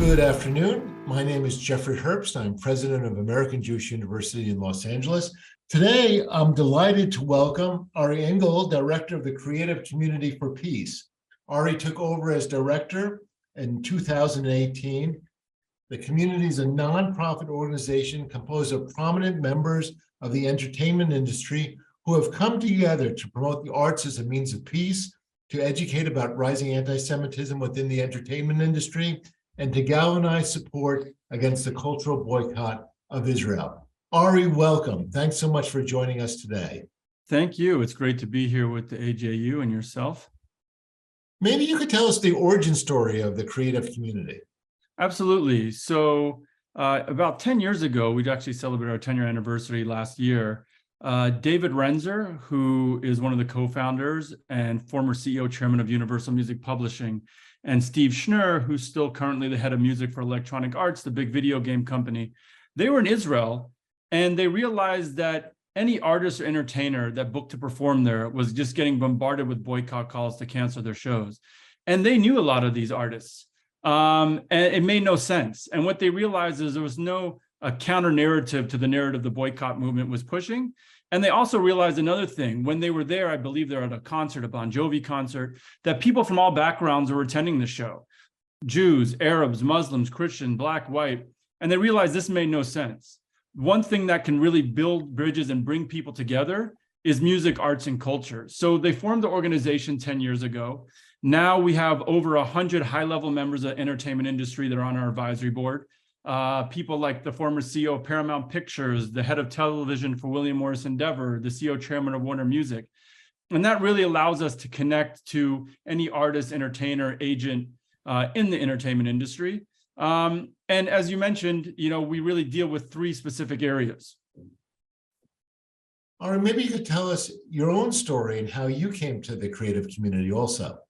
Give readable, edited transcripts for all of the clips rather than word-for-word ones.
Good afternoon. My name is Jeffrey Herbst. I'm president of American Jewish University in Los Angeles. Today, I'm delighted to welcome Ari Ingel, director of the Creative Community for Peace. Ari took over as director in 2018. The community is a nonprofit organization composed of prominent members of the entertainment industry who have come together to promote the arts as a means of peace, to educate about rising anti-Semitism within the entertainment industry, and to galvanize support against the cultural boycott of Israel. Ari, welcome. Thanks so much for joining us today. Thank you. It's great to be here with the AJU and yourself. Maybe you could tell us the origin story of the creative community. Absolutely. So about 10 years ago, we'd actually celebrated our 10-year anniversary last year. David Renzer, who is one of the co-founders and former CEO chairman of Universal Music Publishing, and Steve Schnur, who's still currently the head of music for Electronic Arts, the big video game company, they were in Israel, and they realized that any artist or entertainer that booked to perform there was just getting bombarded with boycott calls to cancel their shows. And they knew a lot of these artists, and it made no sense. And what they realized is there was no counter narrative to the narrative the boycott movement was pushing. And they also realized another thing. When they were there, I believe they were at a concert, a Bon Jovi concert, that people from all backgrounds were attending the show. Jews, Arabs, Muslims, Christian, Black, white. And they realized this made no sense. One thing that can really build bridges and bring people together is music, arts, and culture. So they formed the organization 10 years ago. Now we have over 100 high-level members of the entertainment industry that are on our advisory board. People like the former CEO of Paramount Pictures, the head of television for William Morris Endeavor, the CEO chairman of Warner Music. And that really allows us to connect to any artist, entertainer, agent in the entertainment industry. And as you mentioned, we really deal with three specific areas. All right, maybe you could tell us your own story and how you came to the creative community also.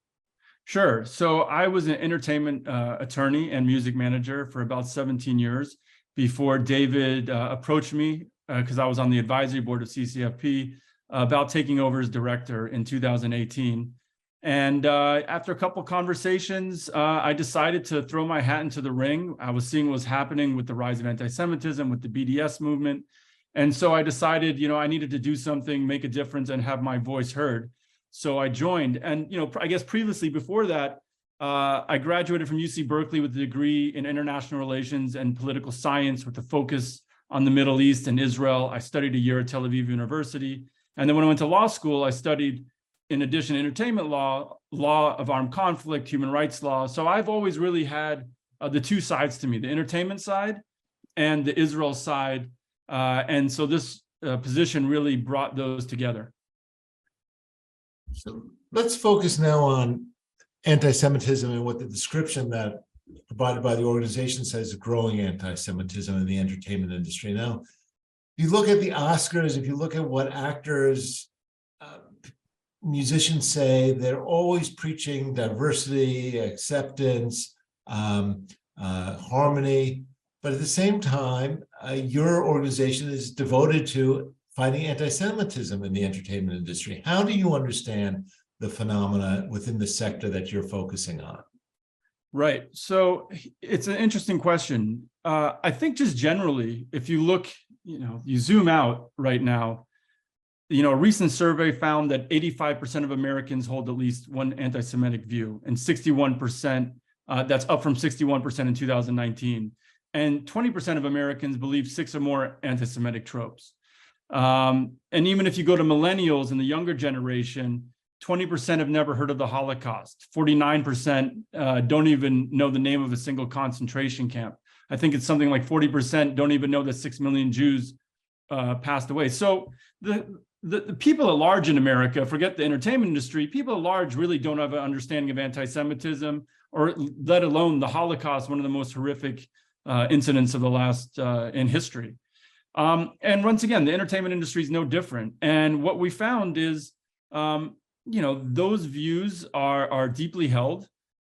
Sure. So I was an entertainment attorney and music manager for about 17 years before David approached me because I was on the advisory board of CCFP about taking over as director in 2018. And after a couple of conversations, I decided to throw my hat into the ring. I was seeing what was happening with the rise of anti-Semitism, with the BDS movement. And so I decided, I needed to do something, make a difference, and have my voice heard. So I joined, and I guess previously before that, I graduated from UC Berkeley with a degree in international relations and political science with a focus on the Middle East and Israel. I studied a year at Tel Aviv University, and then when I went to law school, I studied, in addition, entertainment law, law of armed conflict, human rights law. So I've always really had the two sides to me: the entertainment side and the Israel side, and so this position really brought those together. So let's focus now on anti-Semitism and what the description that provided by the organization says of growing anti-Semitism in the entertainment industry. Now, if you look at the Oscars, if you look at what actors, musicians say, they're always preaching diversity, acceptance, harmony. But at the same time, your organization is devoted to fighting anti-Semitism in the entertainment industry. How do you understand the phenomena within the sector that you're focusing on? Right. So it's an interesting question. I think just generally, if you look, you zoom out right now, a recent survey found that 85% of Americans hold at least one anti-Semitic view, and 61%, that's up from 61% in 2019. And 20% of Americans believe 6 or more anti-Semitic tropes. And even if you go to millennials and the younger generation, 20% have never heard of the Holocaust. 49% don't even know the name of a single concentration camp. I think it's something like 40% don't even know that 6 million Jews passed away. So the people at large in America, forget the entertainment industry, people at large really don't have an understanding of anti-Semitism, or let alone the Holocaust, one of the most horrific incidents of the last in history. And once again, the entertainment industry is no different. And what we found is, those views are deeply held.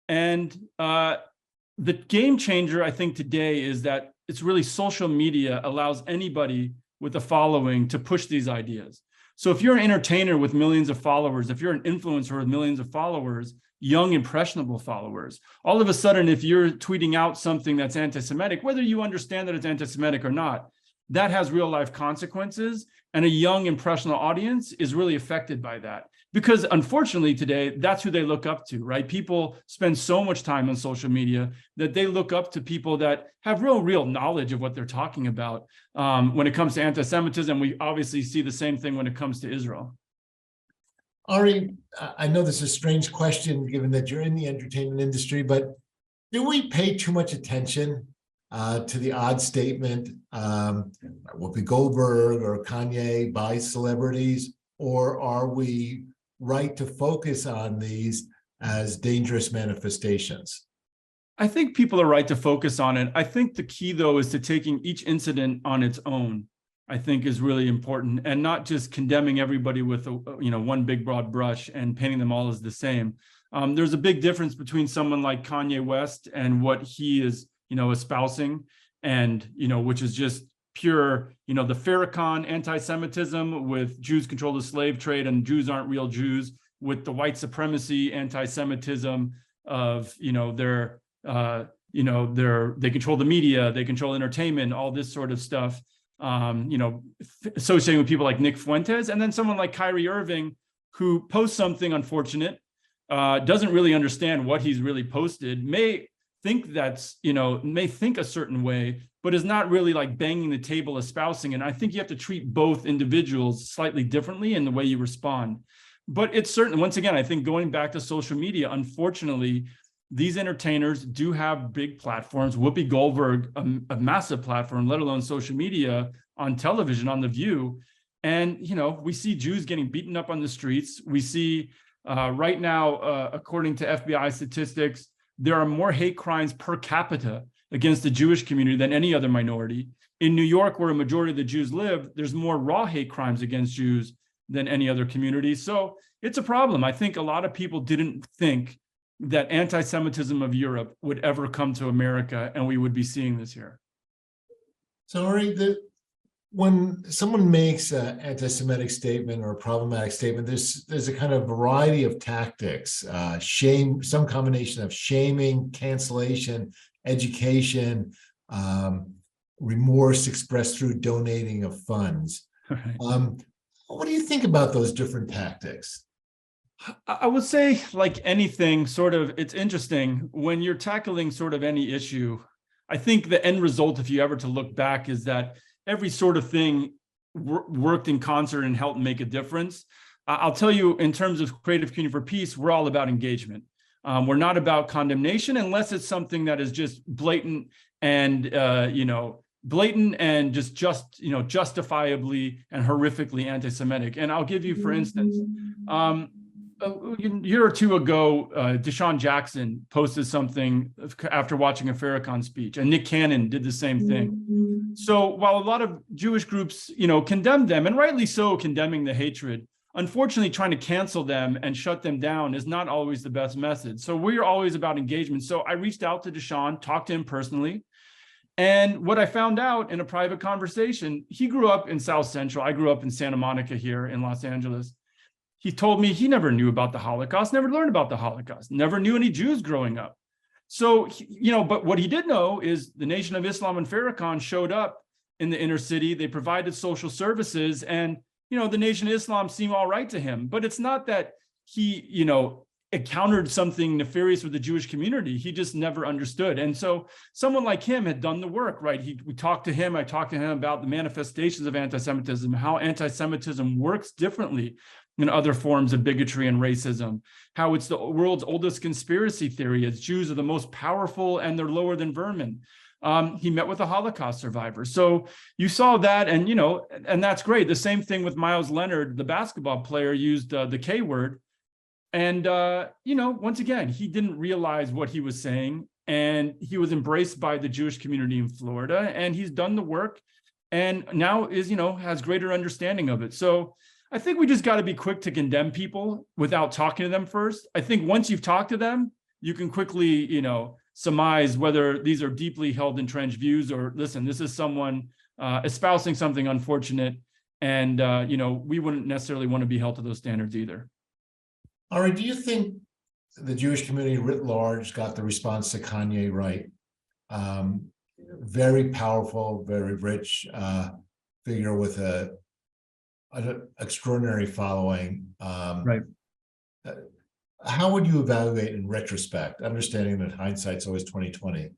And the game changer, I think, today is that it's really social media allows anybody with a following to push these ideas. So if you're an entertainer with millions of followers, if you're an influencer with millions of followers, young, impressionable followers. All of a sudden, if you're tweeting out something that's anti-Semitic, whether you understand that it's anti-Semitic or not, that has real life consequences. And a young, impressionable audience is really affected by that. Because unfortunately today, that's who they look up to, right? People spend so much time on social media that they look up to people that have real knowledge of what they're talking about. When it comes to anti-Semitism, we obviously see the same thing when it comes to Israel. Ari, I know this is a strange question given that you're in the entertainment industry, but do we pay too much attention to the odd statement, Whoopi Goldberg or Kanye by celebrities, or are we right to focus on these as dangerous manifestations? I think people are right to focus on it. I think the key, though, is to taking each incident on its own, I think is really important, and not just condemning everybody with one big broad brush and painting them all as the same. There's a big difference between someone like Kanye West and what he is espousing, and which is just pure the Farrakhan anti-Semitism with Jews control the slave trade and Jews aren't real Jews, with the white supremacy anti-Semitism of they control the media, they control entertainment, all this sort of stuff, associating with people like Nick Fuentes, and then someone like Kyrie Irving, who posts something unfortunate, doesn't really understand what he's really posted, may think a certain way, but is not really like banging the table espousing. And I think you have to treat both individuals slightly differently in the way you respond. But it's certain, once again, I think going back to social media, unfortunately, these entertainers do have big platforms. Whoopi Goldberg, a massive platform, let alone social media, on television, on The View. And, we see Jews getting beaten up on the streets. We see right now, according to FBI statistics, there are more hate crimes per capita against the Jewish community than any other minority. In New York, where a majority of the Jews live, there's more raw hate crimes against Jews than any other community. So it's a problem. I think a lot of people didn't think that anti-Semitism of Europe would ever come to America, and we would be seeing this here. So, Ari, when someone makes an anti-Semitic statement or a problematic statement, there's a kind of variety of tactics, shame, some combination of shaming, cancellation, education, remorse expressed through donating of funds. Right. What do you think about those different tactics? I would say, like anything, it's interesting when you're tackling sort of any issue. I think the end result, if you ever to look back, is that every sort of thing worked in concert and helped make a difference. I'll tell you, in terms of Creative Community for Peace, we're all about engagement. We're not about condemnation unless it's something that is just blatant and justifiably and horrifically anti-Semitic. And I'll give you, for instance, a year or two ago, Deshaun Jackson posted something after watching a Farrakhan speech, and Nick Cannon did the same thing. So while a lot of Jewish groups, condemned them, and rightly so, condemning the hatred, unfortunately, trying to cancel them and shut them down is not always the best method. So we're always about engagement. So I reached out to Deshaun, talked to him personally. And what I found out in a private conversation, he grew up in South Central. I grew up in Santa Monica here in Los Angeles. He told me he never knew about the Holocaust, never learned about the Holocaust, never knew any Jews growing up. So, but what he did know is the Nation of Islam and Farrakhan showed up in the inner city. They provided social services, and, the Nation of Islam seemed all right to him. But it's not that he, encountered something nefarious with the Jewish community. He just never understood. And so someone like him had done the work, right? We talked to him. I talked to him about the manifestations of anti-Semitism, how anti-Semitism works differently than other forms of bigotry and racism, how it's the world's oldest conspiracy theory. It's Jews are the most powerful and they're lower than vermin. He met with a Holocaust survivor. So you saw that, and, and that's great. The same thing with Miles Leonard, the basketball player, used the K word. And, once again, he didn't realize what he was saying, and he was embraced by the Jewish community in Florida, and he's done the work and now is, has greater understanding of it. So I think we just got to be quick to condemn people without talking to them first. I think once you've talked to them, you can quickly, surmise whether these are deeply held entrenched views or, listen, this is someone espousing something unfortunate, and, we wouldn't necessarily want to be held to those standards either. All right, do you think the Jewish community writ large got the response to Kanye right. Very powerful, very rich figure with an extraordinary following. Right. How would you evaluate in retrospect, understanding that hindsight's always 2020?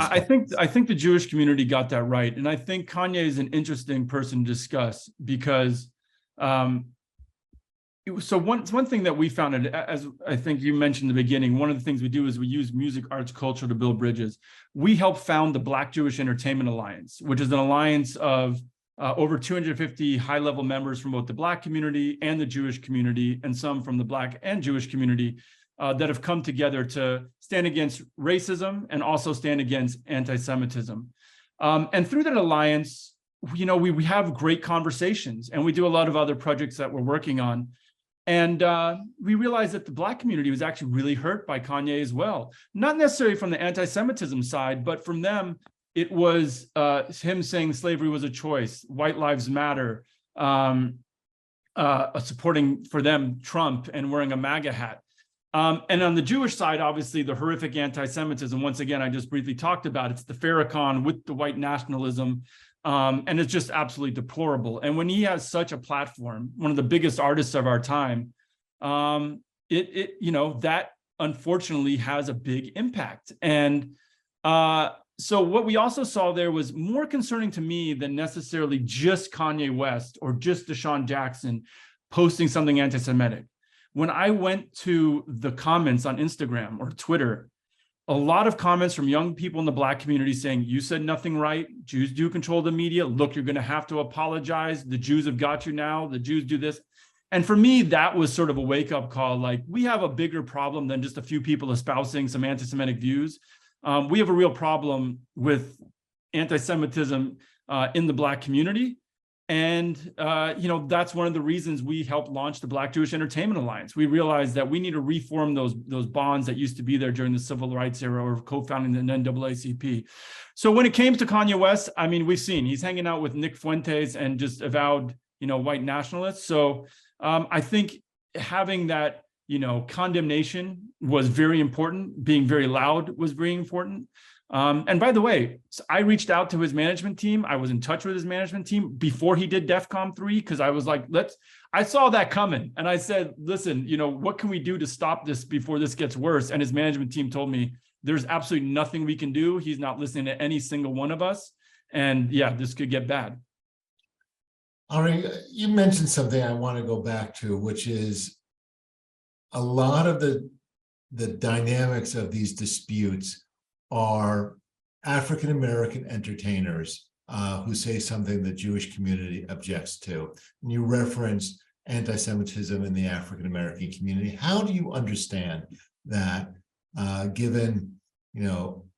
I think the Jewish community got that right, and I think Kanye is an interesting person to discuss because so one thing that we found, as I think you mentioned in the beginning, one of the things we do is we use music, arts, culture to build bridges. We helped found the Black Jewish Entertainment Alliance, which is an alliance of over 250 high-level members from both the Black community and the Jewish community, and some from the Black and Jewish community that have come together to stand against racism and also stand against anti-Semitism. And through that alliance, we have great conversations, and we do a lot of other projects that we're working on. And we realized that the Black community was actually really hurt by Kanye as well. Not necessarily from the anti-Semitism side, but from them, it was him saying slavery was a choice, white lives matter, supporting for them Trump and wearing a MAGA hat. And on the Jewish side, obviously, the horrific anti-Semitism, once again, I just briefly talked about, it's the Farrakhan with the white nationalism. And it's just absolutely deplorable. And when he has such a platform, one of the biggest artists of our time, that unfortunately has a big impact. And so what we also saw there was more concerning to me than necessarily just Kanye West or just Deshaun Jackson posting something anti-Semitic. When I went to the comments on Instagram or Twitter, a lot of comments from young people in the Black community saying, you said nothing right. Jews do control the media. Look, you're going to have to apologize. The Jews have got you now. The Jews do this. And for me, that was sort of a wake-up call. Like, we have a bigger problem than just a few people espousing some anti-Semitic views. We have a real problem with anti-Semitism in the Black community. And, that's one of the reasons we helped launch the Black Jewish Entertainment Alliance. We realized that we need to reform those bonds that used to be there during the civil rights era or co-founding the NAACP. So when it came to Kanye West, I mean, we've seen he's hanging out with Nick Fuentes and just avowed, white nationalists. So I think having that, condemnation was very important. Being very loud was very important. And by the way, I reached out to his management team. I was in touch with his management team before he did DEFCON 3, because I was like, I saw that coming. And I said, listen, what can we do to stop this before this gets worse? And his management team told me, there's absolutely nothing we can do. He's not listening to any single one of us. And yeah, this could get bad. Ari, you mentioned something I want to go back to, which is a lot of the dynamics of these disputes are African-American entertainers who say something the Jewish community objects to. And you referenced anti-Semitism in the African-American community. How do you understand that, given,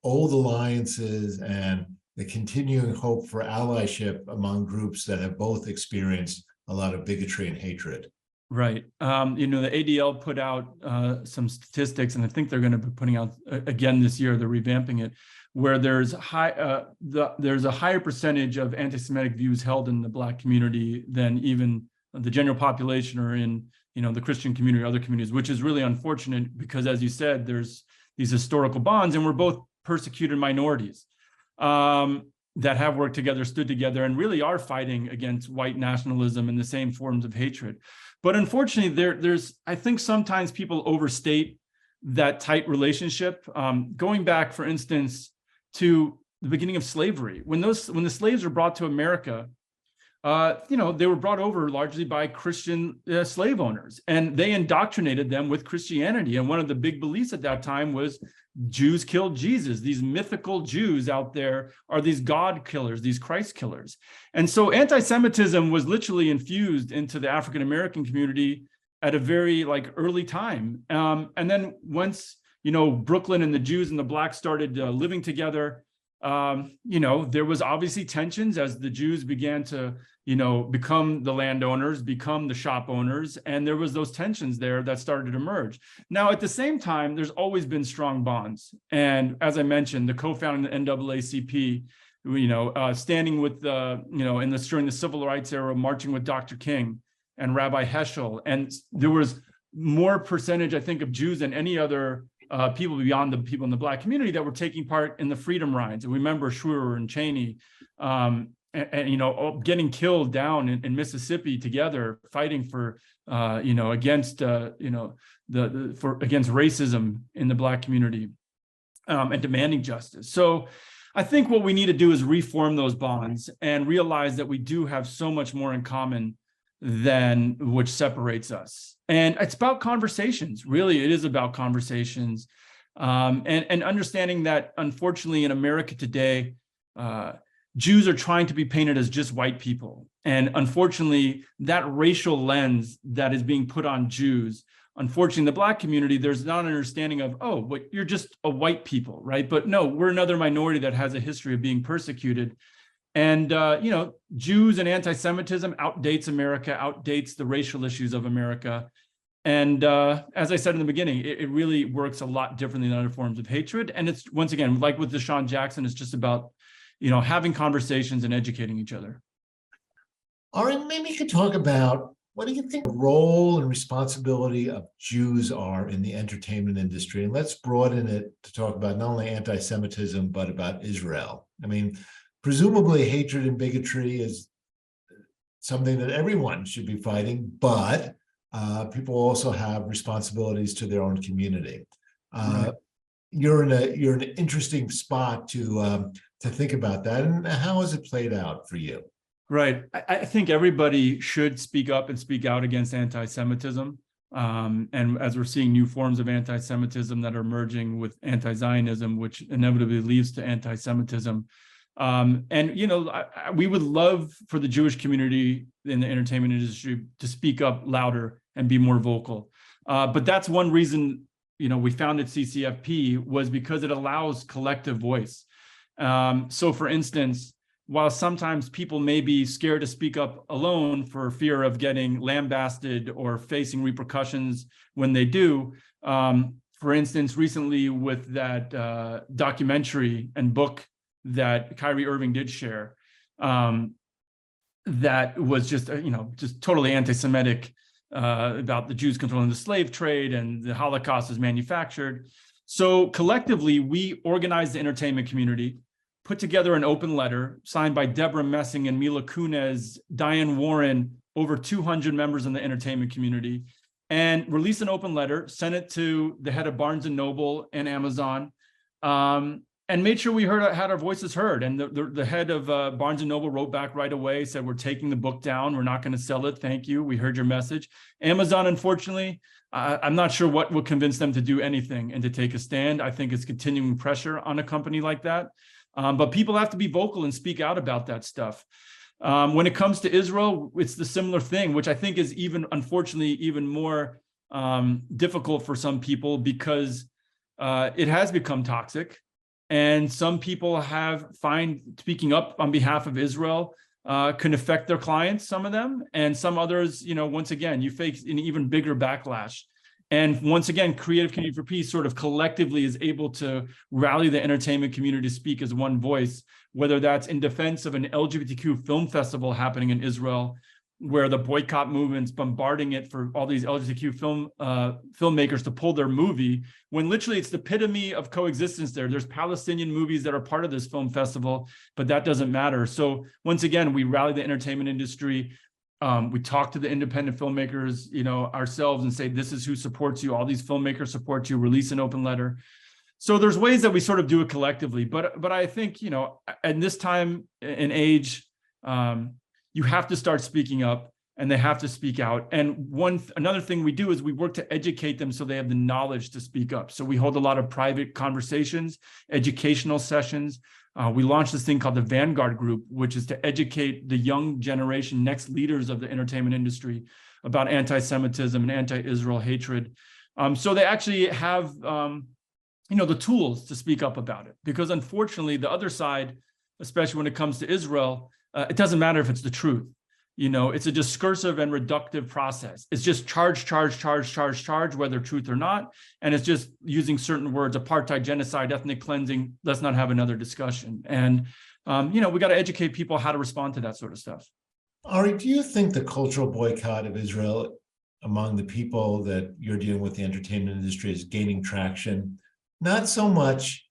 old alliances and the continuing hope for allyship among groups that have both experienced a lot of bigotry and hatred? Right. The ADL put out some statistics, and I think they're going to be putting out again this year. They're revamping it, where there's a higher percentage of anti-Semitic views held in the Black community than even the general population or in the Christian community or other communities, which is really unfortunate because, as you said, there's these historical bonds, and we're both persecuted minorities that have worked together, stood together, and really are fighting against white nationalism and the same forms of hatred. But unfortunately, there's I think sometimes people overstate that tight relationship. Going back, for instance, to the beginning of slavery, when the slaves were brought to America, they were brought over largely by Christian slave owners, and they indoctrinated them with Christianity. And one of the big beliefs at that time was Jews killed Jesus. These mythical Jews out there are these God killers, these Christ killers. And so anti-Semitism was literally infused into the African-American community at a very early time. And then once, Brooklyn and the Jews and the Blacks started living together, there was obviously tensions as the Jews began to, become the landowners, become the shop owners, and there was those tensions there that started to emerge. Now, at the same time, there's always been strong bonds. And as I mentioned, the co-founding the NAACP, standing with during the civil rights era, marching with Dr. King and Rabbi Heschel. And there was more percentage, I think, of Jews than any other people beyond the people in the Black community that were taking part in the freedom rides. And remember Schwerer and Cheney, and getting killed down in Mississippi together, fighting for against against racism in the Black community, and demanding justice. So I think what we need to do is reform those bonds and realize that we do have so much more in common than which separates us. And it's about conversations. Really, it is about conversations, and understanding that, unfortunately, in America today, Jews are trying to be painted as just white people. And unfortunately, that racial lens that is being put on Jews, unfortunately, in the Black community, there's not an understanding of, oh, but you're just a white people, right? But no, we're another minority that has a history of being persecuted. And, Jews and anti-Semitism outdates America, outdates the racial issues of America. And as I said in the beginning, it really works a lot differently than other forms of hatred. And it's, once again, like with Deshaun Jackson, it's just about, having conversations and educating each other. Ari, maybe you could talk about, what do you think the role and responsibility of Jews are in the entertainment industry? And let's broaden it to talk about not only anti-Semitism, but about Israel. I mean, presumably hatred and bigotry is something that everyone should be fighting, but people also have responsibilities to their own community. Right. You're in an interesting spot to think about that. And how has it played out for you? Right. I think everybody should speak up and speak out against anti-Semitism. And as we're seeing new forms of anti-Semitism that are merging with anti-Zionism, which inevitably leads to anti-Semitism. We would love for the Jewish community in the entertainment industry to speak up louder and be more vocal. But that's one reason, we founded CCFP, was because it allows collective voice. So for instance, while sometimes people may be scared to speak up alone for fear of getting lambasted or facing repercussions when they do, for instance, recently with that documentary and book that Kyrie Irving did share, that was just totally anti-Semitic, about the Jews controlling the slave trade and the Holocaust is manufactured. So collectively, we organized the entertainment community, put together an open letter signed by Deborah Messing and Mila Kunis, Diane Warren, over 200 members in the entertainment community, and released an open letter, sent it to the head of Barnes & Noble and Amazon, and made sure we had our voices heard. And the head of Barnes & Noble wrote back right away, said, we're taking the book down. We're not going to sell it. Thank you. We heard your message. Amazon, unfortunately, I'm not sure what will convince them to do anything and to take a stand. I think it's continuing pressure on a company like that. But people have to be vocal and speak out about that stuff. When it comes to Israel, it's the similar thing, which I think is unfortunately, even more difficult for some people, because it has become toxic. And some people find speaking up on behalf of Israel can affect their clients, some of them, and some others, once again, you face an even bigger backlash. And once again, Creative Community for Peace sort of collectively is able to rally the entertainment community to speak as one voice, whether that's in defense of an LGBTQ film festival happening in Israel, where the boycott movement's bombarding it for all these LGBTQ filmmakers to pull their movie, when literally it's the epitome of coexistence there. There's Palestinian movies that are part of this film festival, but that doesn't matter. So once again, we rally the entertainment industry. We talk to the independent filmmakers, ourselves, and say, this is who supports you. All these filmmakers support you. Release an open letter. So there's ways that we sort of do it collectively. But I think, at this time and age, you have to start speaking up, and they have to speak out. And another thing we do is we work to educate them so they have the knowledge to speak up. So we hold a lot of private conversations, educational sessions. We launched this thing called the Vanguard Group, which is to educate the young generation, next leaders of the entertainment industry, about anti-Semitism and anti-Israel hatred. So they actually have, the tools to speak up about it. Because unfortunately, the other side, especially when it comes to Israel, it doesn't matter if it's the truth. It's a discursive and reductive process. It's just charge, whether truth or not. And it's just using certain words: apartheid, genocide, ethnic cleansing. Let's not have another discussion. And, we got to educate people how to respond to that sort of stuff. Ari, do you think the cultural boycott of Israel among the people that you're dealing with, the entertainment industry, is gaining traction. Not so much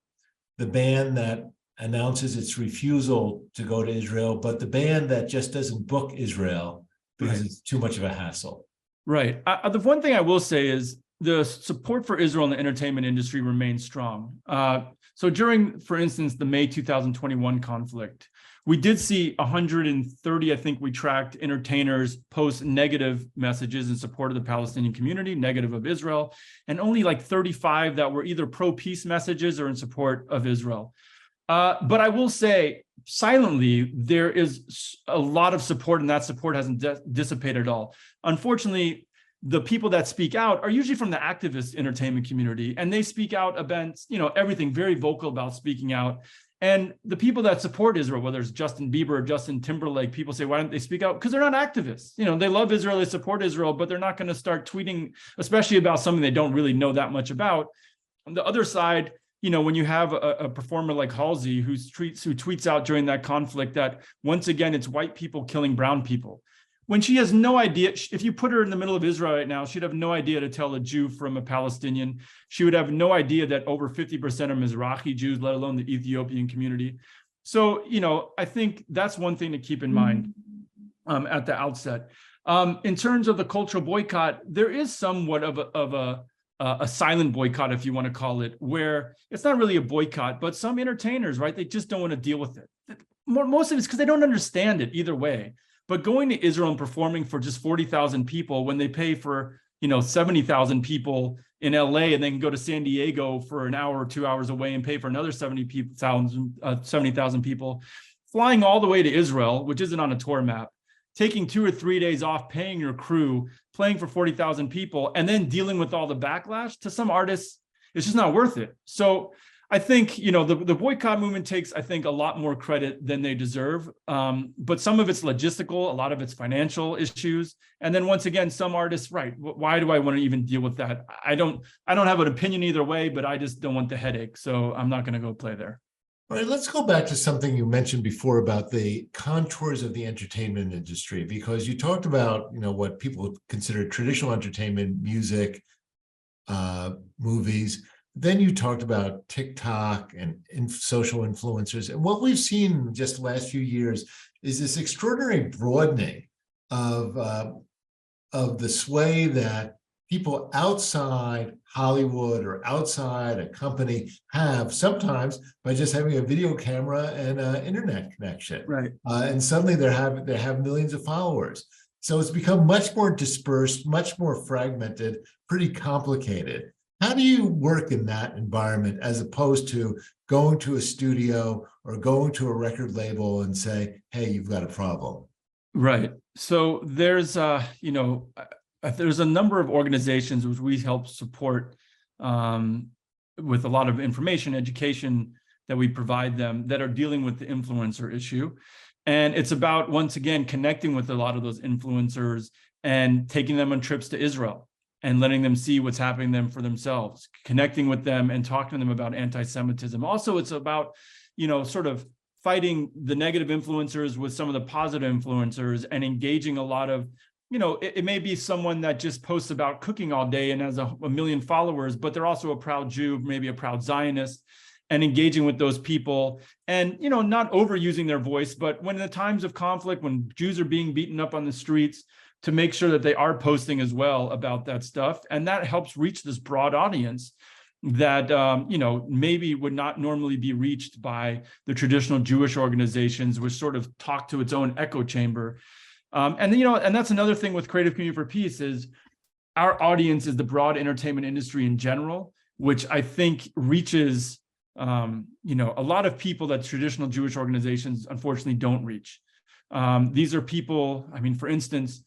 the ban that announces its refusal to go to Israel, but the ban that just doesn't book Israel because it's too much of a hassle. Right. The one thing I will say is the support for Israel in the entertainment industry remains strong. So during, for instance, the May 2021 conflict, we did see 130, I think we tracked, entertainers post negative messages in support of the Palestinian community, negative of Israel, and only like 35 that were either pro-peace messages or in support of Israel. But I will say, silently, there is a lot of support, and that support hasn't dissipated at all. Unfortunately, the people that speak out are usually from the activist entertainment community, and they speak out about, everything, very vocal about speaking out. And the people that support Israel, whether it's Justin Bieber or Justin Timberlake, people say, why don't they speak out? Because they're not activists. They love Israel, they support Israel, but they're not going to start tweeting, especially about something they don't really know that much about. On the other side, when you have a performer like Halsey who tweets out during that conflict that, once again, it's white people killing brown people, when she has no idea. If you put her in the middle of Israel right now, she'd have no idea to tell a Jew from a Palestinian. She would have no idea that over 50% are Mizrahi Jews, let alone the Ethiopian community. So, I think that's one thing to keep in mind at the outset. In terms of the cultural boycott, there is somewhat of a silent boycott, if you want to call it, where it's not really a boycott, but some entertainers, right, they just don't want to deal with it. Most of it's because they don't understand it either way. But going to Israel and performing for just 40,000 people when they pay for, 70,000 people in LA, and then go to San Diego for an hour or 2 hours away and pay for another 70,000 people, flying all the way to Israel, which isn't on a tour map, taking 2 or 3 days off, paying your crew, playing for 40,000 people, and then dealing with all the backlash, to some artists, it's just not worth it. So I think, the boycott movement takes, I think, a lot more credit than they deserve. But some of it's logistical, a lot of it's financial issues. And then once again, some artists, right, why do I want to even deal with that? I don't have an opinion either way, but I just don't want the headache. So I'm not going to go play there. All right, let's go back to something you mentioned before about the contours of the entertainment industry, because you talked about, what people consider traditional entertainment, music, movies. Then you talked about TikTok and social influencers. And what we've seen in just the last few years is this extraordinary broadening of the sway that people outside Hollywood or outside a company have, sometimes by just having a video camera and an internet connection. Right. And suddenly they have millions of followers. So it's become much more dispersed, much more fragmented, pretty complicated. How do you work in that environment as opposed to going to a studio or going to a record label and say, hey, you've got a problem? Right. So there's a number of organizations which we help support with a lot of information, education that we provide them, that are dealing with the influencer issue. And it's about, once again, connecting with a lot of those influencers and taking them on trips to Israel and letting them see what's happening to them for themselves, connecting with them and talking to them about anti-Semitism. Also, it's about, sort of fighting the negative influencers with some of the positive influencers and engaging a lot of, it may be someone that just posts about cooking all day and has a million followers, but they're also a proud Jew, maybe a proud Zionist, and engaging with those people and, not overusing their voice, but when in the times of conflict, when Jews are being beaten up on the streets, to make sure that they are posting as well about that stuff. And that helps reach this broad audience that, maybe would not normally be reached by the traditional Jewish organizations, which sort of talk to its own echo chamber. And that's another thing with Creative Community for Peace is our audience is the broad entertainment industry in general, which I think reaches, a lot of people that traditional Jewish organizations unfortunately don't reach. These are people, for instance,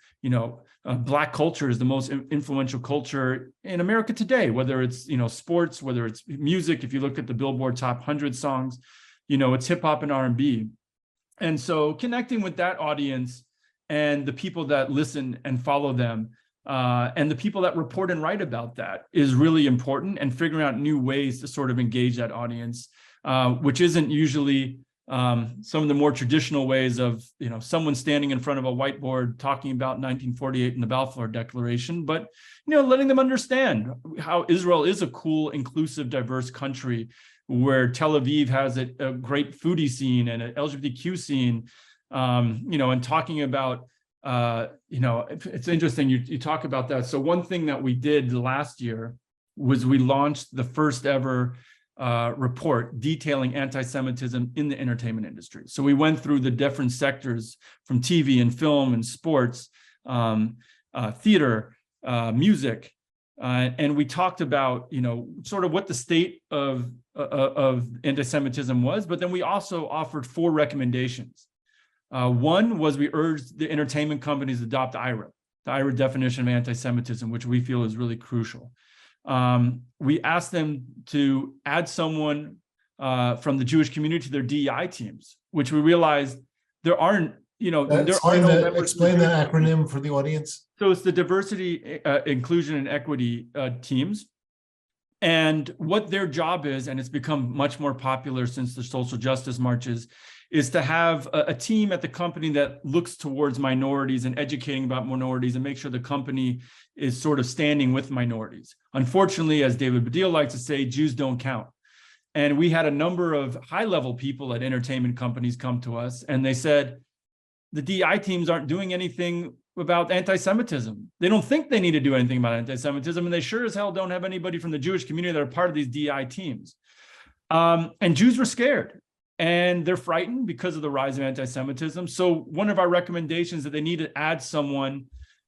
Black culture is the most influential culture in America today, whether it's, sports, whether it's music. If you look at the Billboard Top 100 songs, it's hip hop and R&B. And so connecting with that audience and the people that listen and follow them, and the people that report and write about that is really important, and figuring out new ways to sort of engage that audience, which isn't usually some of the more traditional ways of, someone standing in front of a whiteboard talking about 1948 and the Balfour Declaration, but, letting them understand how Israel is a cool, inclusive, diverse country where Tel Aviv has a great foodie scene and an LGBTQ scene, and talking about, it's interesting, you talk about that. So one thing that we did last year was we launched the first ever report detailing anti-Semitism in the entertainment industry. So we went through the different sectors from TV and film and sports, theater, music, and we talked about, sort of what the state of anti-Semitism was, but then we also offered 4 recommendations. One was we urged the entertainment companies to adopt the IRA definition of anti-Semitism, which we feel is really crucial. We asked them to add someone from the Jewish community to their DEI teams, which we realized there aren't, explain that acronym for the audience. So it's the diversity, inclusion, and equity teams. And what their job is, and it's become much more popular since the social justice marches, is to have a team at the company that looks towards minorities and educating about minorities and make sure the company is sort of standing with minorities. Unfortunately, as David Baddiel likes to say, Jews don't count. And we had a number of high-level people at entertainment companies come to us, and they said, the DI teams aren't doing anything about anti-Semitism. They don't think they need to do anything about anti-Semitism, and they sure as hell don't have anybody from the Jewish community that are part of these DI teams. And Jews were scared, and they're frightened because of the rise of anti-Semitism. So one of our recommendations is that they need to add someone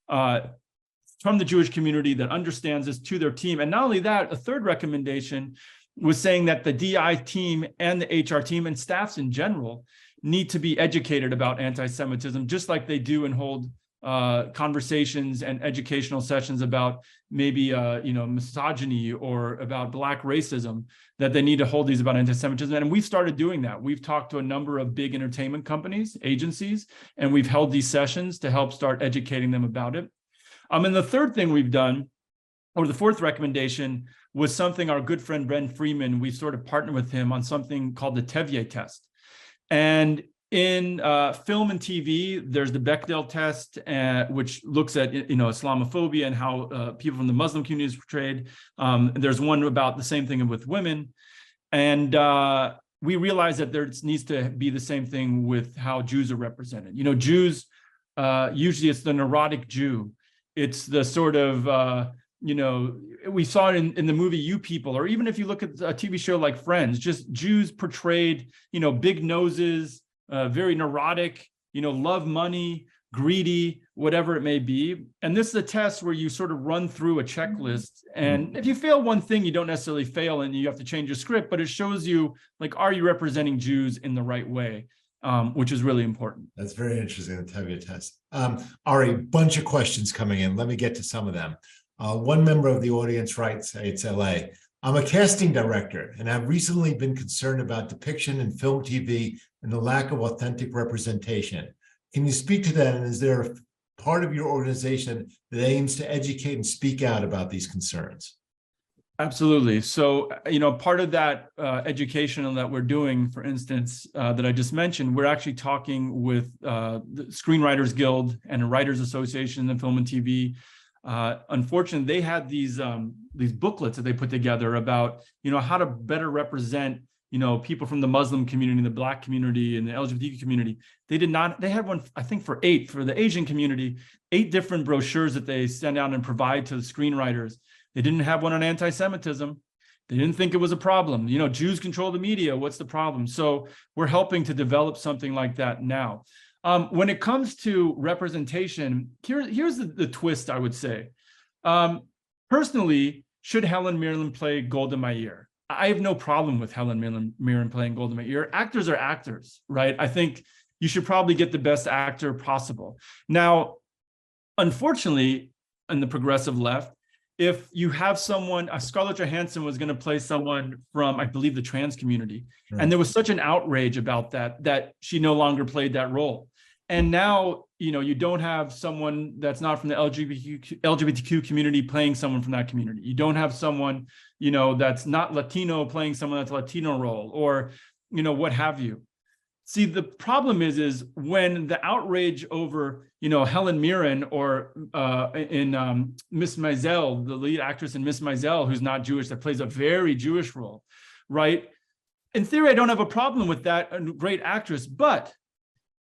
from the Jewish community that understands this to their team. And not only that, a third recommendation was saying that the DI team and the HR team and staffs in general need to be educated about anti-Semitism, just like they do and hold conversations and educational sessions about maybe misogyny or about Black racism, that they need to hold these about anti-Semitism. And we've started doing that. We've talked to a number of big entertainment companies, agencies, and we've held these sessions to help start educating them about it. And the third thing we've done, or the fourth recommendation, was something our good friend Ben Freeman, we sort of partnered with him on something called the Tevye test. And in film and TV, there's the Bechdel test, which looks at Islamophobia and how people from the Muslim community is portrayed. There's one about the same thing with women, and we realized that there needs to be the same thing with how Jews are represented. Jews, usually it's the neurotic Jew. It's the sort of we saw it in the movie You People, or even if you look at a TV show like Friends, just Jews portrayed, big noses, very neurotic, love money, greedy, whatever it may be. And this is a test where you sort of run through a checklist. And if you fail one thing, you don't necessarily fail and you have to change your script, but it shows you, like, are you representing Jews in the right way? Which is really important. That's very interesting, the Tevye test. Ari, bunch of questions coming in. Let me get to some of them. One member of the audience writes, it's LA. I'm a casting director and have recently been concerned about depiction in film, TV, and the lack of authentic representation. Can you speak to that? And is there a part of your organization that aims to educate and speak out about these concerns? Absolutely. So, part of that education that we're doing, for instance, that I just mentioned, we're actually talking with the Screenwriters Guild and the Writers Association in film and TV. Unfortunately, they had these booklets that they put together about, how to better represent, people from the Muslim community, the Black community, and the LGBT community. They had one, I think, for the Asian community, 8 different brochures that they send out and provide to the screenwriters. They didn't have one on anti-Semitism. They didn't think it was a problem. Jews control the media. What's the problem? So we're helping to develop something like that now. When it comes to representation, here's the twist, I would say. Personally, should Helen Mirren play Golda Meir? I have no problem with Helen Mirren playing Golda Meir. Actors are actors, right? I think you should probably get the best actor possible. Now, unfortunately, in the progressive left, if you have someone, Scarlett Johansson was going to play someone from, I believe, the trans community, sure. And there was such an outrage about that she no longer played that role. And now, you don't have someone that's not from the LGBTQ community playing someone from that community. You don't have someone, that's not Latino playing someone that's a Latino role, or, what have you. See, the problem is when the outrage over, Helen Mirren or in Miss Maisel, the lead actress in Miss Maisel, who's not Jewish, that plays a very Jewish role, right? In theory, I don't have a problem with that, a great actress, but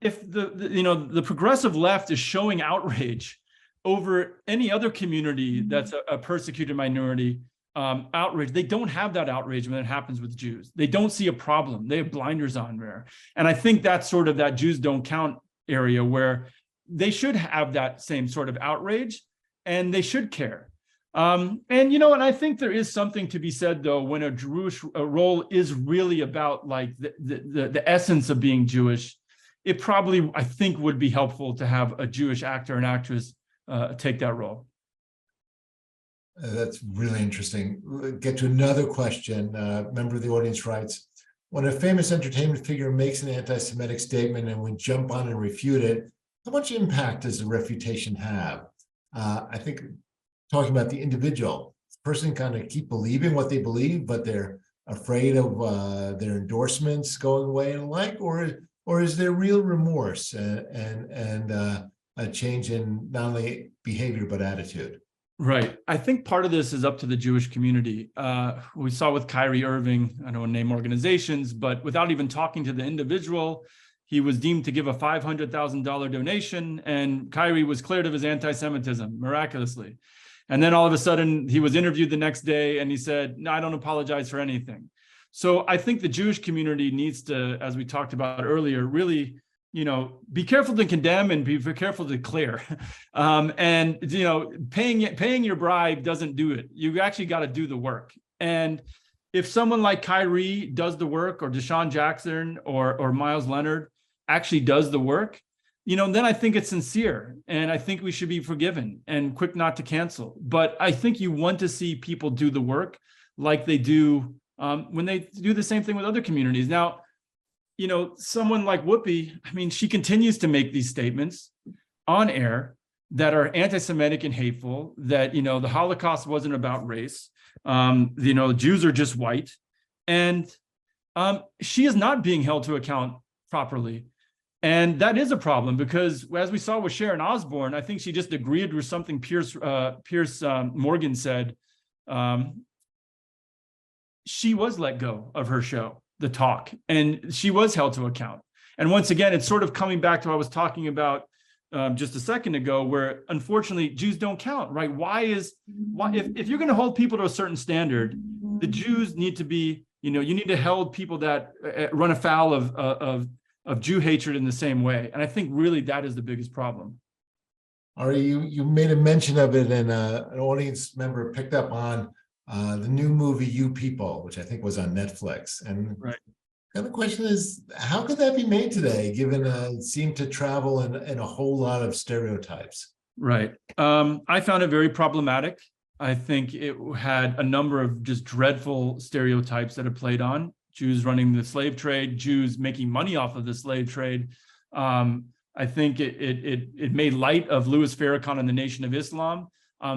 if the progressive left is showing outrage over any other community that's a persecuted minority, outrage, they don't have that outrage when it happens with Jews. They don't see a problem. They have blinders on there. And I think that's sort of that Jews don't count area where they should have that same sort of outrage and they should care. And I think there is something to be said, though, when a Jewish role is really about like the essence of being Jewish. It probably, I think, would be helpful to have a Jewish actor and actress take that role. That's really interesting. Get to another question. Member of the audience writes, when a famous entertainment figure makes an anti-Semitic statement and we jump on and refute it, how much impact does the refutation have? I think talking about the individual, the person kind of keep believing what they believe, but they're afraid of their endorsements going away and the like, or is there real remorse and a change in not only behavior but attitude? Right. I think part of this is up to the Jewish community. We saw with Kyrie Irving, I don't want to name organizations, but without even talking to the individual, he was deemed to give a $500,000 donation, and Kyrie was cleared of his anti-Semitism miraculously. And then all of a sudden, he was interviewed the next day, and he said, "No, I don't apologize for anything." So I think the Jewish community needs to, as we talked about earlier, really be careful to condemn and be careful to clear. And paying your bribe doesn't do it. You actually got to do the work. And if someone like Kyrie does the work, or Deshaun Jackson or Miles Leonard actually does the work, then I think it's sincere. And I think we should be forgiven and quick not to cancel. But I think you want to see people do the work like they do when they do the same thing with other communities. Now, someone like Whoopi, she continues to make these statements on air that are anti-Semitic and hateful, that, the Holocaust wasn't about race. Jews are just white. And she is not being held to account properly. And that is a problem because, as we saw with Sharon Osbourne, I think she just agreed with something Piers Morgan said. She was let go of her show, The Talk, and she was held to account. And once again, it's sort of coming back to what I was talking about just a second ago, where unfortunately Jews don't count, right? Why if you're going to hold people to a certain standard, the Jews need to be, you need to hold people that run afoul of Jew hatred in the same way. And I think really that is the biggest problem. Ari, you made a mention of it, and an audience member picked up on the new movie You People, which I think was on Netflix. And right. the question is, how could that be made today, given it seemed to travel in a whole lot of stereotypes? Right. I found it very problematic. I think it had a number of just dreadful stereotypes that it played on. Jews running the slave trade, Jews making money off of the slave trade. I think it made light of Louis Farrakhan and the Nation of Islam.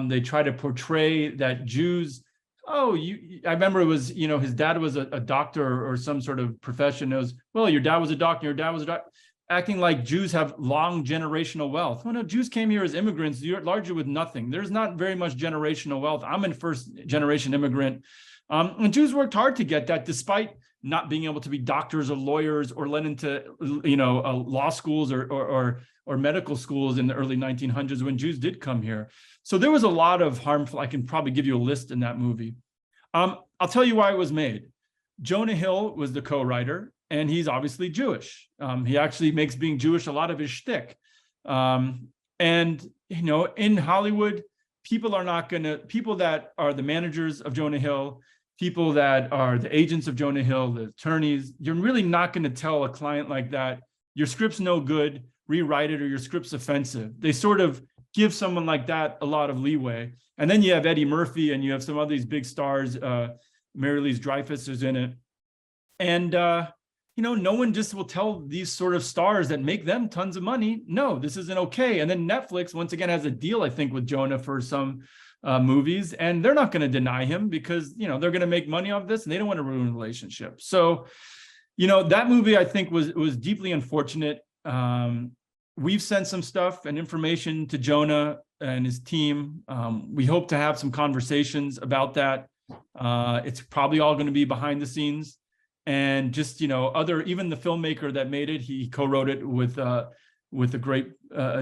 They try to portray that Jews, I remember it was, his dad was a doctor or some sort of profession. It was, well, your dad was a doctor, your dad was a doctor, acting like Jews have long generational wealth. Well, no, Jews came here as immigrants, largely with nothing. There's not very much generational wealth. I'm a first generation immigrant. And Jews worked hard to get that, despite not being able to be doctors or lawyers or let into, law schools or medical schools in the early 1900s when Jews did come here. So there was a lot of harmful, I can probably give you a list in that movie. I'll tell you why it was made. Jonah Hill was the co-writer, and he's obviously Jewish. He actually makes being Jewish a lot of his shtick. And, in Hollywood, people that are the managers of Jonah Hill, people that are the agents of Jonah Hill, the attorneys, you're really not going to tell a client like that, your script's no good, rewrite it, or your script's offensive. They sort of give someone like that a lot of leeway. And then you have Eddie Murphy, and you have some of these big stars, Mary-Louise Dreyfus is in it. And, no one just will tell these sort of stars that make them tons of money, no, this isn't okay. And then Netflix, once again, has a deal, I think, with Jonah for some movies, and they're not going to deny him because, they're going to make money off this and they don't want to ruin a relationship. So That movie I think was deeply unfortunate. We've sent some stuff and information to Jonah and his team. We hope to have some conversations about that. It's probably all going to be behind the scenes, and just even the filmmaker that made it, he co-wrote it with a great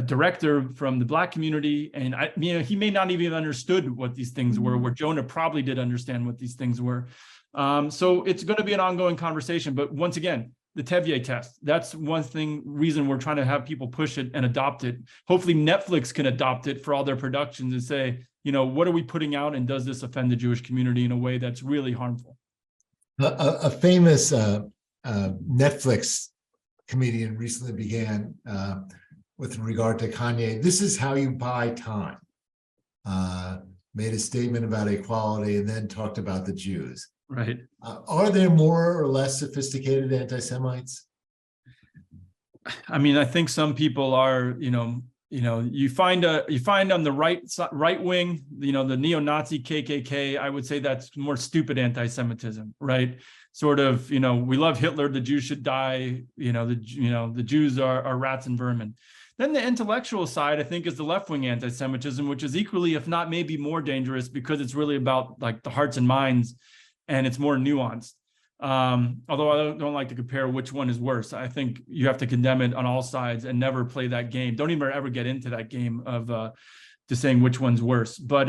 director from the Black community, and he may not even understood what these things were, where Jonah probably did understand what these things were. So it's going to be an ongoing conversation. But once again, the Tevye test, that's one reason we're trying to have people push it and adopt it. Hopefully Netflix can adopt it for all their productions and say, what are we putting out, and does this offend the Jewish community in a way that's really harmful? A famous Netflix comedian recently began with regard to Kanye. This is how you buy time. Made a statement about equality and then talked about the Jews. Right. Are there more or less sophisticated anti-Semites? I think some people are, you find on the right wing, the neo-Nazi KKK, I would say that's more stupid anti-Semitism, right? Sort of, we love Hitler, the Jews should die, the Jews are rats and vermin. Then the intellectual side, I think, is the left-wing anti-Semitism, which is equally, if not maybe more dangerous, because it's really about like the hearts and minds, and it's more nuanced. Although I don't like to compare which one is worse. I think you have to condemn it on all sides and never play that game. Don't even ever get into that game of just saying which one's worse. But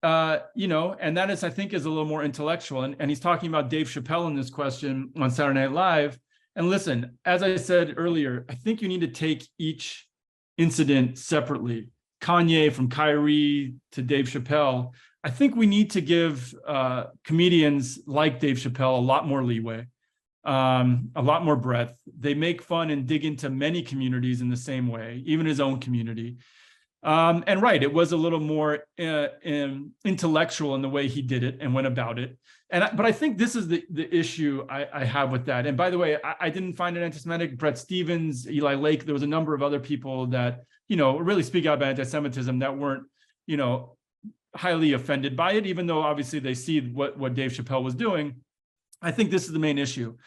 and that is, I think, is a little more intellectual. And he's talking about Dave Chappelle in this question on Saturday Night Live. And listen, as I said earlier, I think you need to take each incident separately. Kanye, from Kyrie to Dave Chappelle. I think we need to give comedians like Dave Chappelle a lot more leeway, a lot more breadth. They make fun and dig into many communities in the same way, even his own community. And right, it was a little more intellectual in the way he did it and went about it. But I think this is the issue I have with that. And by the way, I didn't find it anti-Semitic. Brett Stevens, Eli Lake, there was a number of other people that, really speak out about anti-Semitism that weren't, highly offended by it, even though obviously they see what Dave Chappelle was doing. I think this is the main issue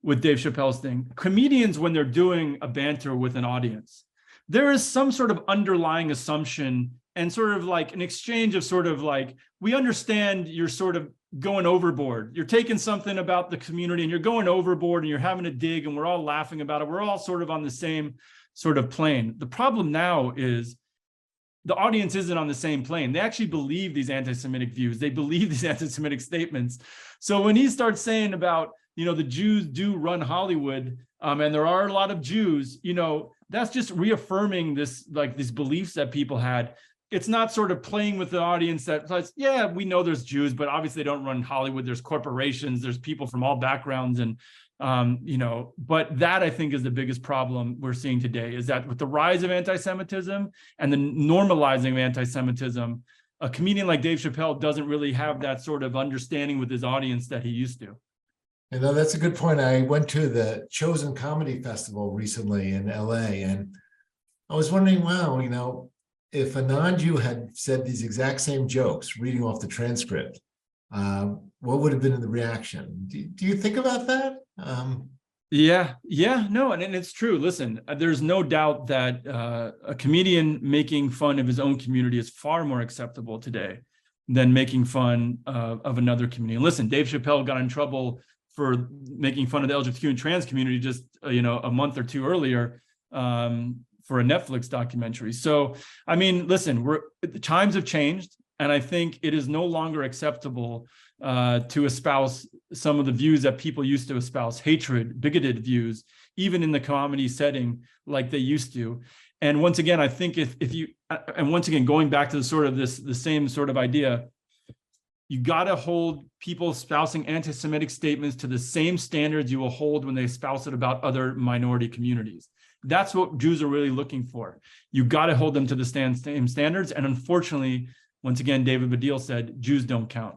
with Dave Chappelle's thing. Comedians, when they're doing a banter with an audience, there is some sort of underlying assumption and sort of like an exchange of sort of like, we understand you're sort of going overboard. You're taking something about the community and you're going overboard and you're having a dig and we're all laughing about it. We're all sort of on the same sort of plane. The problem now is the audience isn't on the same plane. They actually believe these anti-Semitic views. They believe these anti-Semitic statements. So when he starts saying about, the Jews do run Hollywood, and there are a lot of Jews, that's just reaffirming these beliefs that people had. It's not sort of playing with the audience that says, yeah, we know there's Jews, but obviously they don't run Hollywood. There's corporations, there's people from all backgrounds, and but that I think is the biggest problem we're seeing today, is that with the rise of anti-Semitism and the normalizing of anti-Semitism, a comedian like Dave Chappelle doesn't really have that sort of understanding with his audience that he used to. That's a good point. I went to the Chosen Comedy Festival recently in LA, and I was wondering, wow, if a non-Jew had said these exact same jokes, reading off the transcript, what would have been the reaction? Do you think about that? No, and it's true. Listen, there's no doubt that a comedian making fun of his own community is far more acceptable today than making fun of another community. And listen, Dave Chappelle got in trouble for making fun of the LGBTQ and trans community just a month or two earlier for a Netflix documentary. So listen, the times have changed, and I think it is no longer acceptable to espouse some of the views that people used to espouse, hatred, bigoted views, even in the comedy setting like they used to. And once again, I think going back to the same sort of idea, you got to hold people espousing anti-Semitic statements to the same standards you will hold when they espouse it about other minority communities. That's what Jews are really looking for. You got to hold them to the same standards. And unfortunately, once again, David Baddiel said, Jews don't count.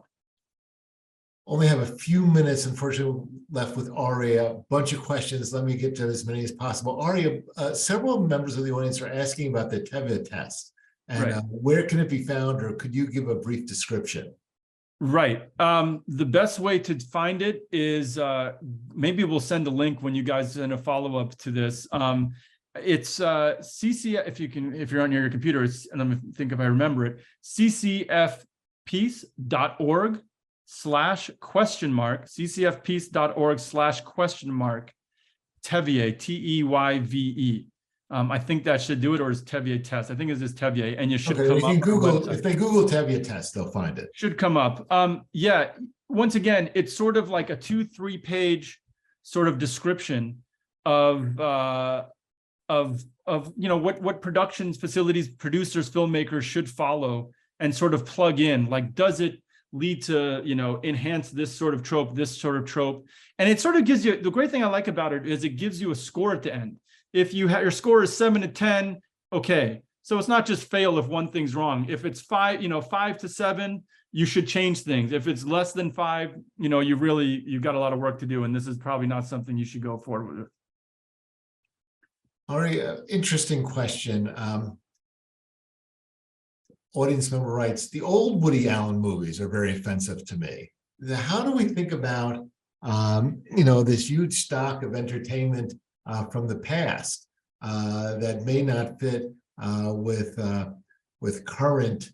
Only have a few minutes, unfortunately, left with Ari. A bunch of questions. Let me get to as many as possible. Ari, several members of the audience are asking about the Tevye test, and where can it be found, or could you give a brief description? Right. The best way to find it is maybe we'll send a link when you guys send a follow-up to this. It's CC, if you're on your computer, it's, and let me think if I remember it, ccfpeace.org/?, ccfpeace.org/?, Tevye, Teyve. I think that should do it, or is Tevye test? I think it's just Tevye, and you should Okay, come you up. can Google, if they Google Tevye test, they'll find it. Should come up. Yeah, once again, it's sort of like a 2-3 page sort of description of you know what productions, facilities, producers, filmmakers should follow, and sort of plug in, like, does it lead to, you know, enhance this sort of trope, and it sort of gives you, the great thing I like about it is it gives you a score at the end. If you have your score is 7 to 10, okay, so it's not just fail if one thing's wrong. If it's 5, you know, 5 to 7, you should change things. If it's less than 5, you know, you've got a lot of work to do, and this is probably not something you should go forward with. Ari, interesting question. Audience member writes, the old Woody Allen movies are very offensive to me. How do we think about, you know, this huge stock of entertainment from the past that may not fit with current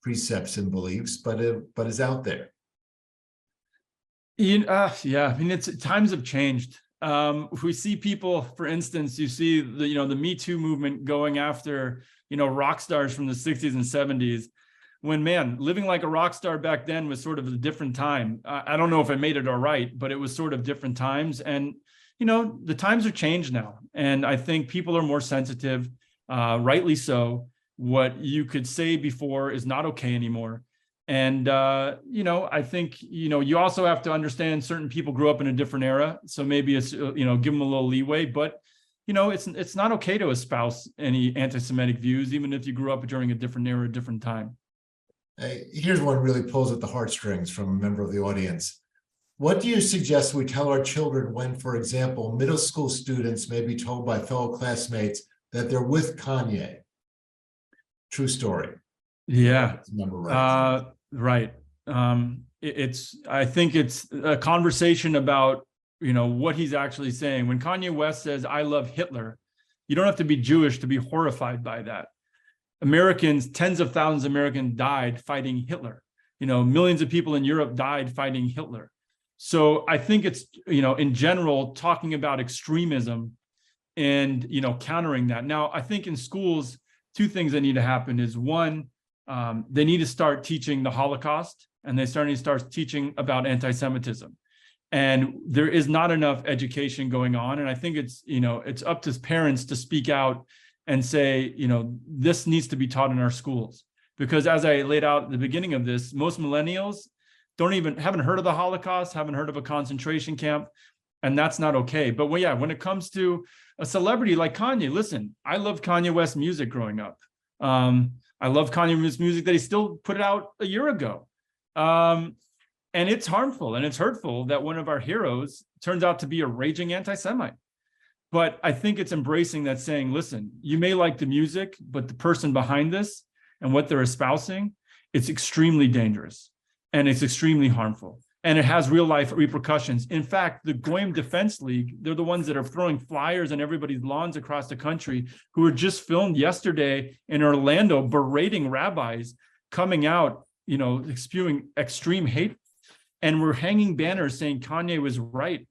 precepts and beliefs, but is out there? Yeah, I mean, times have changed. We see people, for instance, you see the, you know, the Me Too movement going after, you know, rock stars from the 60s and 70s, when, man, living like a rock star back then was sort of a different time. I don't know if I made it all right, but it was sort of different times. And, you know, the times are changed now. And I think people are more sensitive, rightly so. What you could say before is not okay anymore. And, you know, I think, you know, you also have to understand certain people grew up in a different era. So maybe it's, you know, give them a little leeway, but, you know, it's not okay to espouse any anti-Semitic views, even if you grew up during a different era, a different time. Here's one really pulls at the heartstrings from a member of the audience. What do you suggest we tell our children when, for example, middle school students may be told by fellow classmates that they're with Kanye? True story. Yeah. Right. I think it's a conversation about, you know, what he's actually saying. When Kanye West says, "I love Hitler," you don't have to be Jewish to be horrified by that. Americans, tens of thousands of Americans died fighting Hitler. You know, millions of people in Europe died fighting Hitler. So I think it's, you know, in general, talking about extremism and, you know, countering that. Now, I think in schools, two things that need to happen is, one, they need to start teaching the Holocaust, and they need to start teaching about anti-Semitism. And there is not enough education going on. And I think it's, you know, it's up to parents to speak out and say, you know, this needs to be taught in our schools. Because as I laid out at the beginning of this, most millennials haven't heard of the Holocaust, haven't heard of a concentration camp, and that's not okay. But when it comes to a celebrity like Kanye, listen, I loved Kanye West music growing up. I love Kanye West music that he still put it out a year ago. And it's harmful and it's hurtful that one of our heroes turns out to be a raging anti-Semite. But I think it's embracing that, saying, listen, you may like the music, but the person behind this and what they're espousing, it's extremely dangerous and it's extremely harmful. And it has real life repercussions. In fact, the Goyim Defense League, they're the ones that are throwing flyers on everybody's lawns across the country, who were just filmed yesterday in Orlando berating rabbis, coming out, you know, spewing extreme hate. And we're hanging banners saying Kanye was right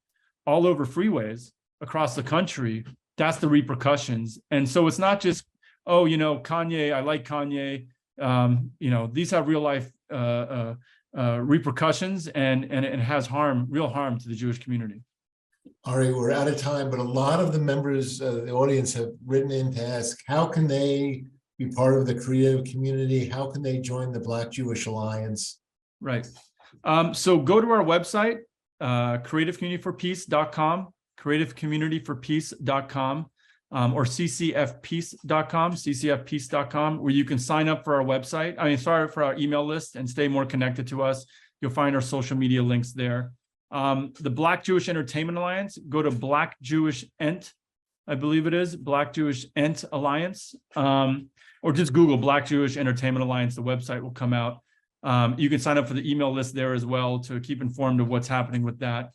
all over freeways across the country. That's the repercussions. And so it's not just, oh, you know, Kanye, I like Kanye. You know, these have real life repercussions, and it has real harm to the Jewish community. Ari, we're out of time, but a lot of the members of the audience have written in to ask, how can they be part of the creative community? How can they join the Black Jewish Alliance? Right. So go to our website, creativecommunityforpeace.com, creativecommunityforpeace.com, or ccfpeace.com, where you can sign up for our website. For our email list and stay more connected to us. You'll find our social media links there. The Black Jewish Entertainment Alliance, go to Black Jewish Ent, I believe it is, Black Jewish Ent Alliance, or just Google Black Jewish Entertainment Alliance. The website will come out. You can sign up for the email list there as well to keep informed of what's happening with that.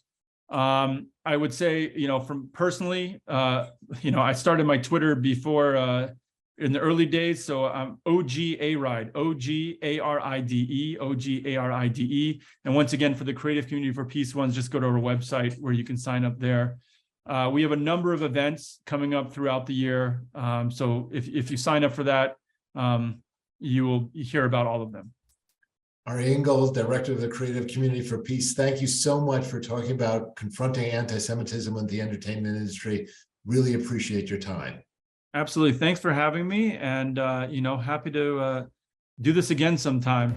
I would say, from personally, I started my Twitter before in the early days. So I'm OGARIDE, OGARIDE, OGARIDE. And once again, for the Creative Community for Peace ones, just go to our website where you can sign up there. We have a number of events coming up throughout the year. So if you sign up for that, you will hear about all of them. Ari Ingel, Director of the Creative Community for Peace, thank you so much for talking about confronting anti-Semitism in the entertainment industry. Really appreciate your time. Absolutely. Thanks for having me, and happy to do this again sometime.